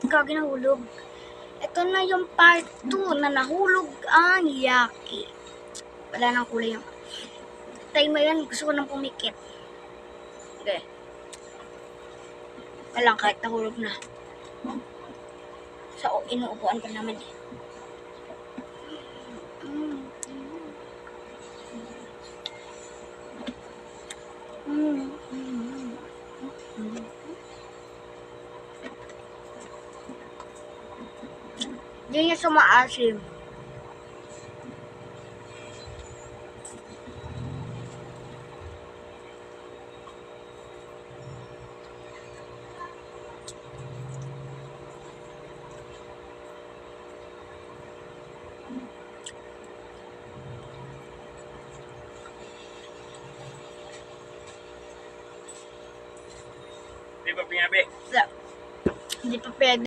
Gagi nahulog. Ito na yung part 2 na nahulog ang Yaki. Wala nang kulay yung time mo yan. Gusto ko nang pumikit. Okay. Walang kahit nahulog na. Sa inuupuan pa naman eh. Hindi niya sumaasim. Di ba pinabi? Hindi pa pwede.